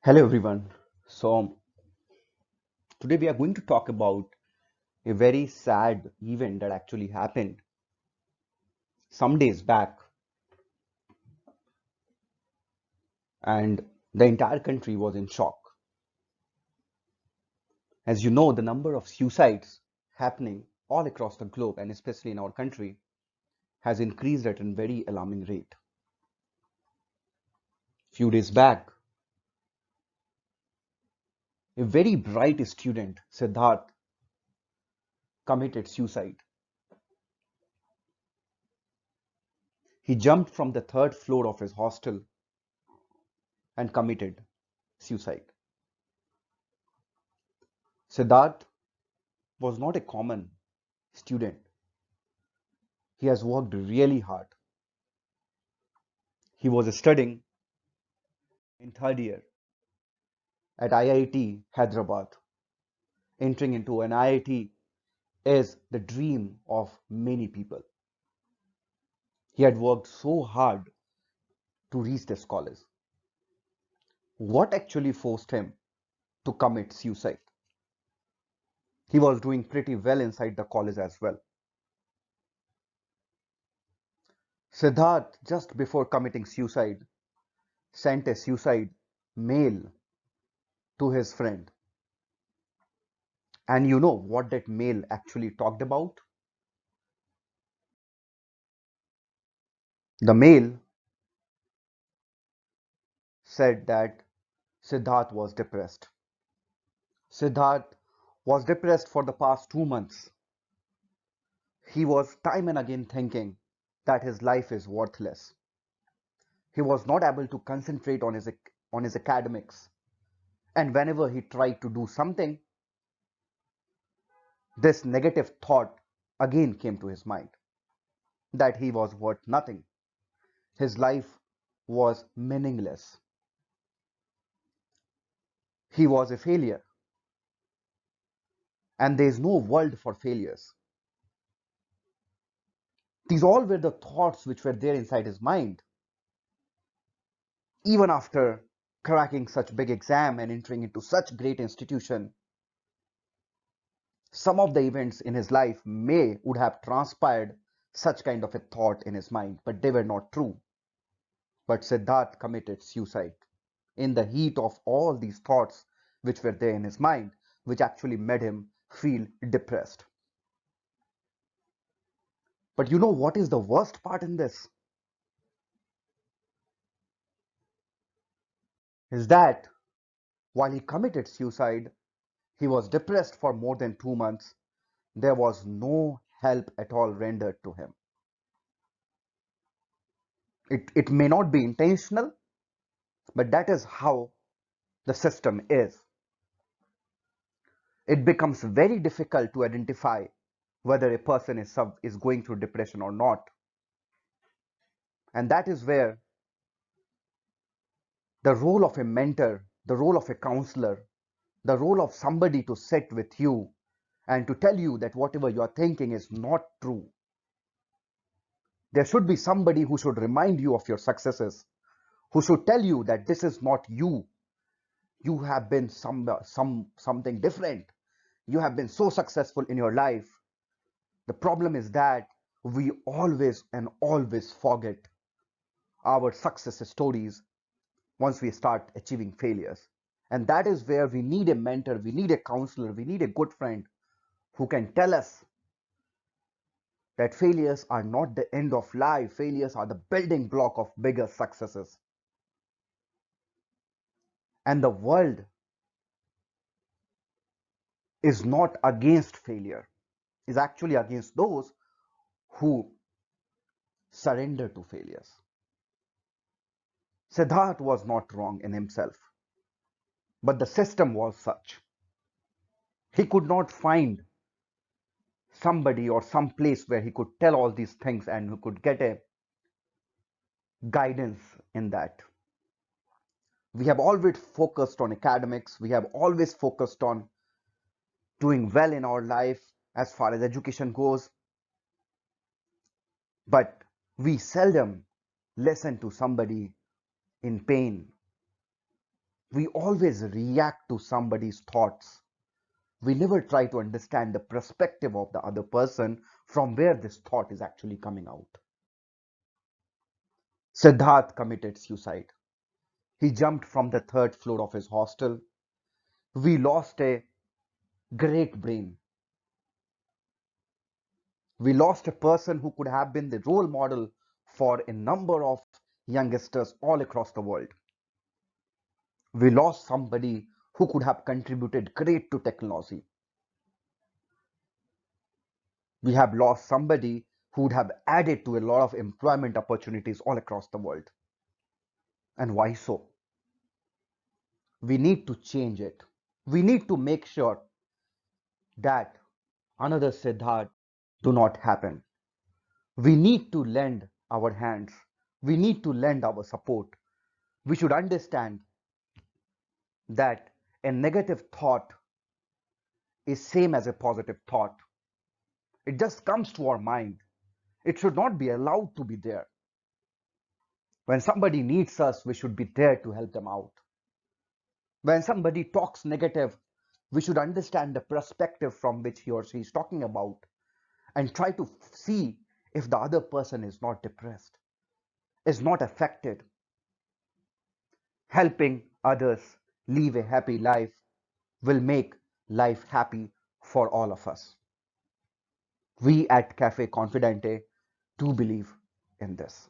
Hello everyone. So today we are going to talk about a very sad event that actually happened some days back, and the entire country was in shock. As you know, the number of suicides happening all across the globe and especially in our country has increased at a very alarming rate. Few days back, a very bright student, Siddharth, committed suicide. He jumped from the third floor of his hostel and committed suicide. Siddharth was not a common student. He has worked really hard. He was studying in third year at IIT Hyderabad. Entering into an IIT is the dream of many people. He had worked so hard to reach this college. What actually forced him to commit suicide? He was doing pretty well inside the college as well. Siddharth, just before committing suicide, sent a suicide mail to his friend. And you know what that mail actually talked about? The mail said that Siddharth was depressed. Siddharth was depressed for the past 2 months. He was time and again thinking that his life is worthless. He was not able to concentrate on his academics. And whenever he tried to do something, this negative thought again came to his mind that he was worth nothing. His life was meaningless. He was a failure. And there is no world for failures. These all were the thoughts which were there inside his mind. Even after cracking such big exam and entering into such great institution, some of the events in his life may would have transpired such kind of a thought in his mind, but they were not true. But Siddharth committed suicide in the heat of all these thoughts which were there in his mind, which actually made him feel depressed. But you know what is the worst part in this? Is that while he committed suicide, he was depressed for more than 2 months. There was no help at all rendered to him. It may not be intentional, but that is how the system is. It becomes very difficult to identify whether a person is going through depression or not. And that is where the role of a mentor, the role of a counselor, the role of somebody to sit with you and to tell you that whatever you are thinking is not true. There should be somebody who should remind you of your successes, who should tell you that this is not you. You have been something different. You have been so successful in your life. The problem is that we always and always forget our success stories once we start achieving failures. And that is where we need a mentor, we need a counselor, we need a good friend who can tell us that failures are not the end of life. Failures are the building block of bigger successes. And the world is not against failure, is actually against those who surrender to failures. Siddharth was not wrong in himself, but the system was such. He could not find somebody or some place where he could tell all these things and who could get a guidance in that. We have always focused on academics, we have always focused on doing well in our life as far as education goes, but we seldom listen to somebody in pain. We always react to somebody's thoughts. We never try to understand the perspective of the other person from where this thought is actually coming out. Siddharth committed suicide. He jumped from the third floor of his hostel. We lost a great brain. We lost a person who could have been the role model for a number of youngsters all across the world. We lost somebody who could have contributed great to technology. We have lost somebody who would have added to a lot of employment opportunities all across the world. And why so? We need to change it. We need to make sure that another Siddharth do not happen. We need to lend our hands. We need to lend our support. We should understand that a negative thought is same as a positive thought. It just comes to our mind. It should not be allowed to be there. When somebody needs us, we should be there to help them out. When somebody talks negative, we should understand the perspective from which he or she is talking about and try to see if the other person is not depressed, is not affected. Helping others live a happy life will make life happy for all of us. We at Cafe Confidente do believe in this.